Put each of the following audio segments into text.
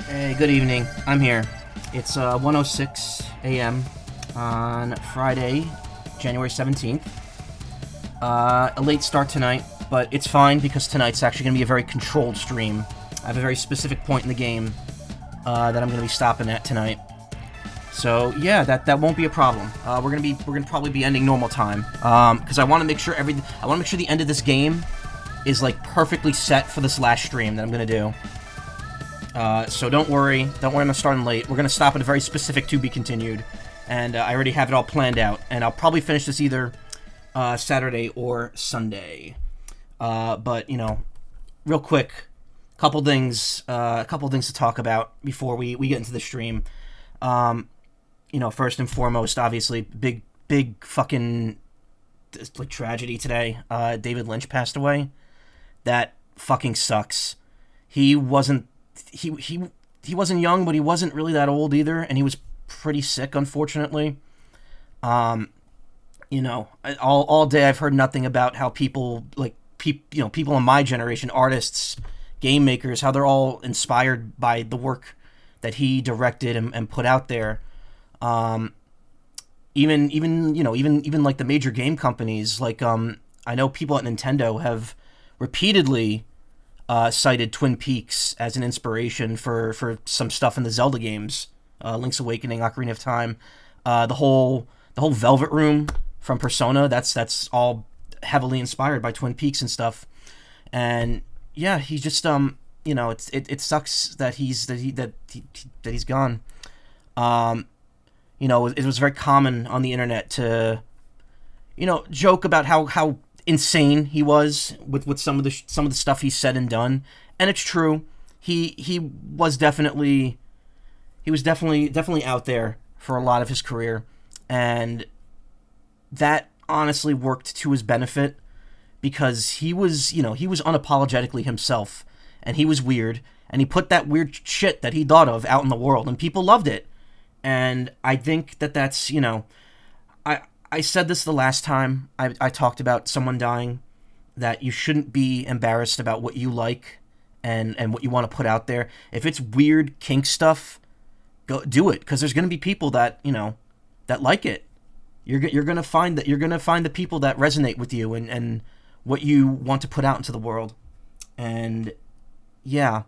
Hey, good evening. I'm here. It's 1:06 a.m. on Friday, January 17th. A late start tonight, but it's fine because tonight's actually going to be a very controlled stream. I have a very specific point in the game that I'm going to be stopping at tonight. So yeah, that won't be a problem. We're gonna probably be ending normal time because I want to make sure the end of this game is like perfectly set for this last stream that I'm gonna do. So don't worry, I'm starting late. We're gonna stop at a very specific to be continued, and I already have it all planned out. And I'll probably finish this either Saturday or Sunday. But you know, real quick, couple things to talk about before we get into the stream. You know, first and foremost, obviously, big fucking like tragedy today. David Lynch passed away. That fucking sucks. He wasn't young, but he wasn't really that old either, and he was pretty sick, unfortunately. You know, all day I've heard nothing about how people people in my generation, artists, game makers, how they're all inspired by the work that he directed and put out there. Even like the major game companies, like I know people at Nintendo have repeatedly cited Twin Peaks as an inspiration for some stuff in the Zelda games, Link's Awakening, Ocarina of Time, the whole Velvet Room from Persona. That's all heavily inspired by Twin Peaks and stuff. And yeah, he just you know, it sucks that he's gone. You know, it was very common on the internet to, you know, joke about how insane he was with some of the stuff he said and done, and it's true. He was definitely out there for a lot of his career, and that honestly worked to his benefit because he was unapologetically himself, and he was weird, and he put that weird shit that he thought of out in the world, and people loved it. And I think that's, you know, I said this the last time I talked about someone dying, that you shouldn't be embarrassed about what you like and what you want to put out there. If it's weird kink stuff, go do it, because there's going to be people that, you know, that like it. You're going to find the people that resonate with you and what you want to put out into the world. And yeah,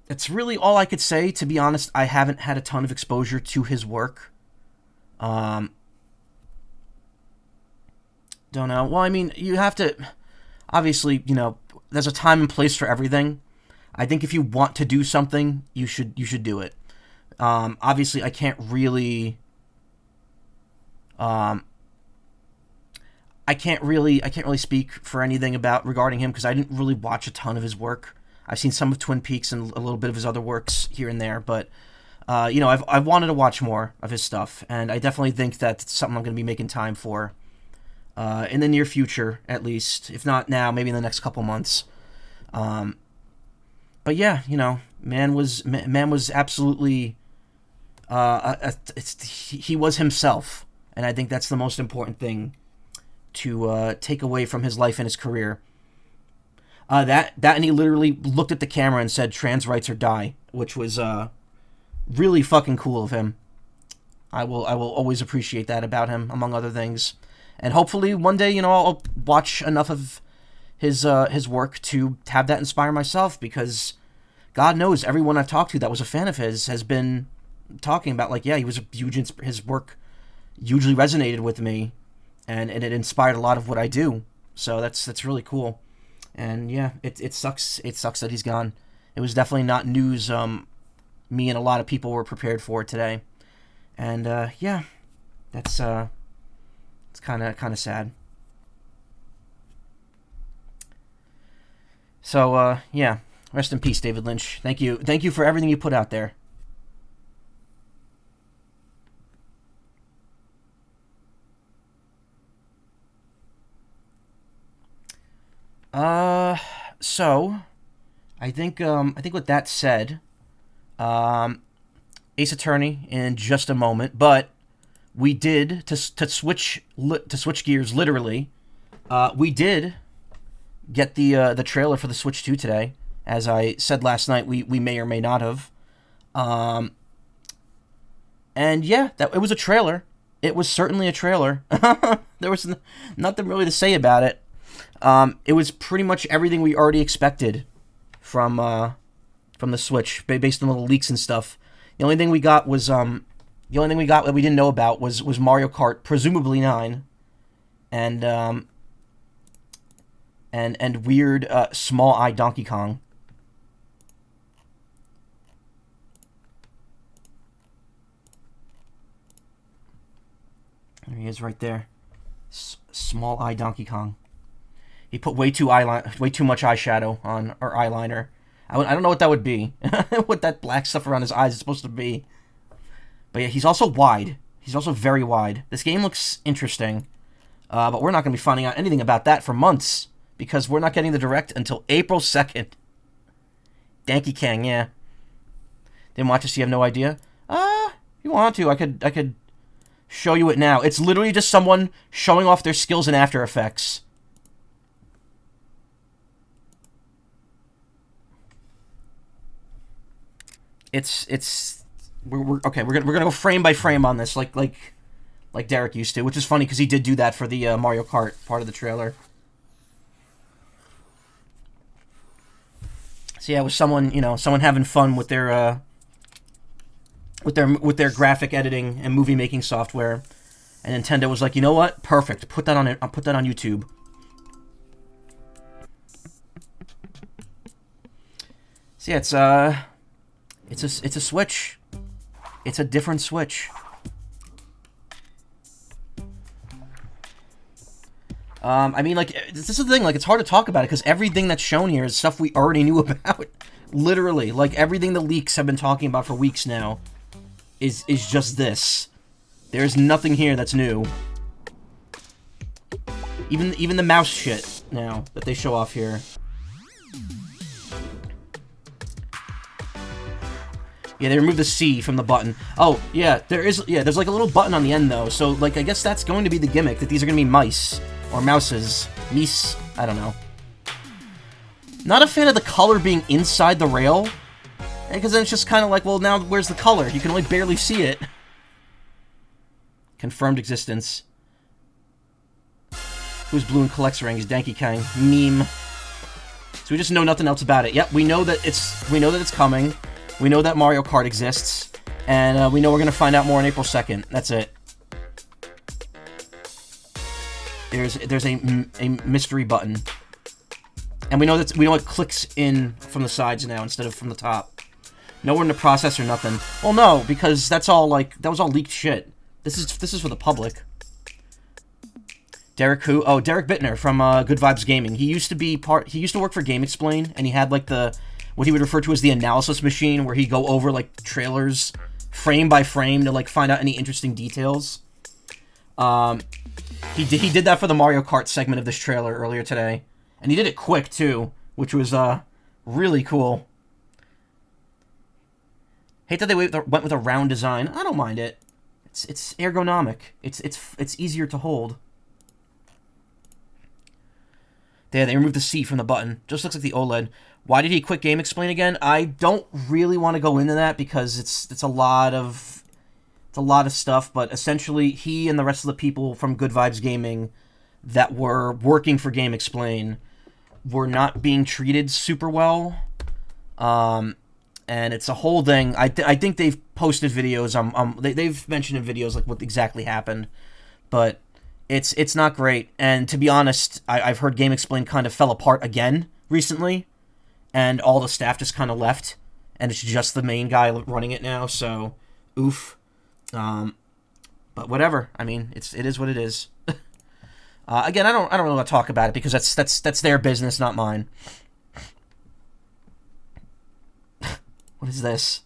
that's really all I could say. To be honest, I haven't had a ton of exposure to his work. Don't know. Well, I mean, you have to... Obviously, you know, there's a time and place for everything. I think if you want to do something, you should do it. Obviously, I can't really speak for anything regarding him because I didn't really watch a ton of his work. I've seen some of Twin Peaks and a little bit of his other works here and there, but you know, I've wanted to watch more of his stuff, and I definitely think that's something I'm going to be making time for in the near future, at least. If not now, maybe in the next couple months. But yeah, you know, man was absolutely he was himself, and I think that's the most important thing to take away from his life and his career. That and he literally looked at the camera and said trans rights or die, which was really fucking cool of him. I will always appreciate that about him, among other things. And hopefully one day, you know, I'll watch enough of his work to have that inspire myself, because God knows everyone I've talked to that was a fan of his has been talking about, like, yeah, he was his work hugely resonated with me, and it inspired a lot of what I do. So that's really cool. And yeah, it sucks. It sucks that he's gone. It was definitely not news me and a lot of people were prepared for today. And yeah, it's kind of sad. So yeah, rest in peace, David Lynch. Thank you for everything you put out there. So I think with that said, Ace Attorney in just a moment, but we did to switch gears literally. We did get the trailer for the Switch 2 today, as I said last night, we may or may not have. And yeah, it was a trailer. It was certainly a trailer. There was nothing really to say about it. It was pretty much everything we already expected from the Switch, based on the leaks and stuff. The only thing we got that we didn't know about was Mario Kart, presumably 9, and weird small eye Donkey Kong. There he is, right there. Small eye Donkey Kong. He put way too much eyeshadow on, or eyeliner. I don't know what that would be. What that black stuff around his eyes is supposed to be. But yeah, he's also wide. He's also very wide. This game looks interesting. But we're not going to be finding out anything about that for months, because we're not getting the Direct until April 2nd. Donkey Kong, yeah. Didn't watch this, you have no idea? If you want to, I could show you it now. It's literally just someone showing off their skills in After Effects. We're gonna go frame by frame on this, like Derek used to, which is funny because he did do that for the Mario Kart part of the trailer. So yeah, it was someone having fun with their graphic editing and movie making software, and Nintendo was like, you know what, perfect, put that on YouTube. So yeah, it's a Switch. It's a different Switch. I mean, like, this is the thing, like, it's hard to talk about it, because everything that's shown here is stuff we already knew about. Literally. Like, everything the leaks have been talking about for weeks now is just this. There's nothing here that's new. Even the mouse shit, now, that they show off here. Yeah, they removed the C from the button. Oh, yeah, there's like a little button on the end, though. So, like, I guess that's going to be the gimmick, that these are going to be mice. Or mouses. Meese. I don't know. Not a fan of the color being inside the rail. Because then it's just kind of like, well, now where's the color? You can only barely see it. Confirmed existence. Who's blue and collects rings? Donkey Kong. Meme. So we just know nothing else about it. Yep, we know that it's coming. We know that Mario Kart exists, and we know we're gonna find out more on April 2nd. That's it. There's a mystery button, and we know it clicks in from the sides now instead of from the top. Nowhere in the processor, nothing. Well, no, because that was all leaked shit. This is for the public. Derek who? Oh, Derek Bittner from Good Vibes Gaming. He used to work for Game Explain, and he had like what he would refer to as the analysis machine, where he'd go over, like, trailers frame by frame to, like, find out any interesting details. He did that for the Mario Kart segment of this trailer earlier today. And he did it quick, too, which was, really cool. Hate that they went with a round design. I don't mind it. It's ergonomic. It's easier to hold. There, they removed the C from the button. Just looks like the OLED. Why did he quit Game Explain again? I don't really want to go into that, because it's a lot of stuff, but essentially he and the rest of the people from Good Vibes Gaming that were working for Game Explain were not being treated super well. And it's a whole thing. I think they've posted videos. They've mentioned in videos like what exactly happened, but it's not great. And to be honest, I've heard Game Explain kind of fell apart again recently. And all the staff just kind of left, and it's just the main guy running it now. So, oof. But whatever. I mean, it is what it is. Again, I don't really want to talk about it, because that's their business, not mine. What is this?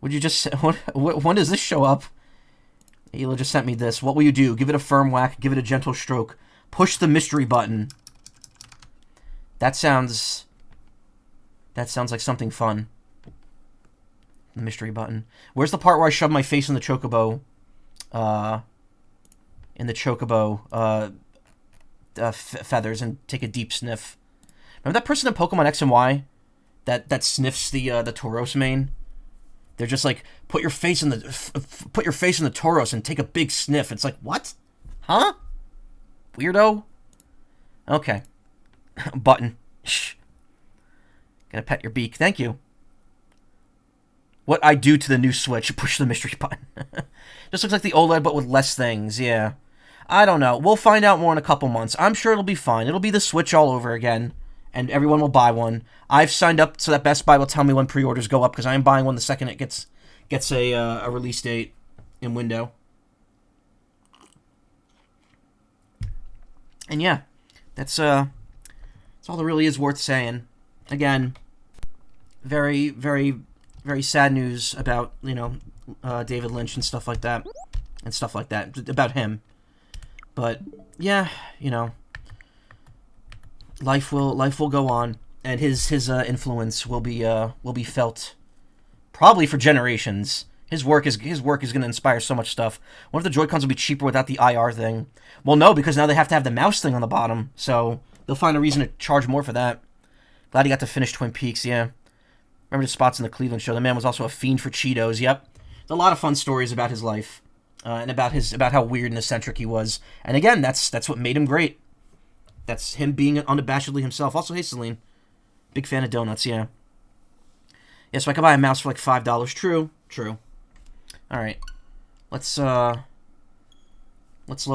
Would you just when does this show up? Hila just sent me this. What will you do? Give it a firm whack. Give it a gentle stroke. Push the mystery button. That sounds like something fun. The mystery button. Where's the part where I shove my face in the chocobo? Feathers and take a deep sniff. Remember that person in Pokemon X and Y that sniffs the Tauros mane? They're just like, put your face in the Tauros and take a big sniff. It's like, what? Huh? Weirdo. Okay. Button. Shh. Gotta pet your beak. Thank you. What I do to the new Switch, push the mystery button. Just looks like the OLED, but with less things, yeah. I don't know. We'll find out more in a couple months. I'm sure it'll be fine. It'll be the Switch all over again, and everyone will buy one. I've signed up so that Best Buy will tell me when pre-orders go up, because I am buying one the second it gets a release date in window. And yeah, that's all that really is worth saying. Again, very, very, very sad news about, David Lynch and stuff like that, about him. But yeah, life will go on, and his influence will be felt probably for generations. His work is going to inspire so much stuff. What if the Joy-Cons will be cheaper without the IR thing? Well, no, because now they have to have the mouse thing on the bottom, so they'll find a reason to charge more for that. Glad he got to finish Twin Peaks, yeah. Remember the spots in the Cleveland show? The man was also a fiend for Cheetos, yep. There's a lot of fun stories about his life, and about how weird and eccentric he was. And again, that's what made him great. That's him being unabashedly himself. Also, hey, Celine. Big fan of donuts, yeah. Yeah, so I could buy a mouse for like $5. True. Alright. Let's load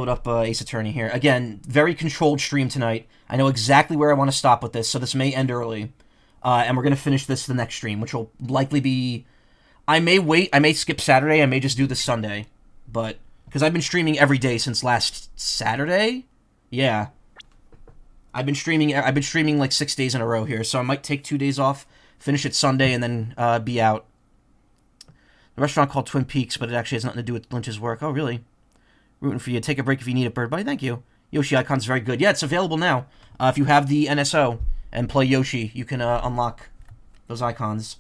up Ace Attorney here. Again, very controlled stream tonight. I know exactly where I want to stop with this, so this may end early. And we're going to finish this the next stream, which will likely be... I may wait, I may skip Saturday, I may just do this Sunday. But, because I've been streaming every day since last Saturday? Yeah. I've been streaming like 6 days in a row here, so I might take 2 days off, finish it Sunday, and then be out. The restaurant called Twin Peaks, but it actually has nothing to do with Lynch's work. Oh, really? Rooting for you. Take a break if you need it, Bird Buddy. Thank you. Yoshi Icon's very good. Yeah, it's available now. If you have the NSO and play Yoshi, you can unlock those icons.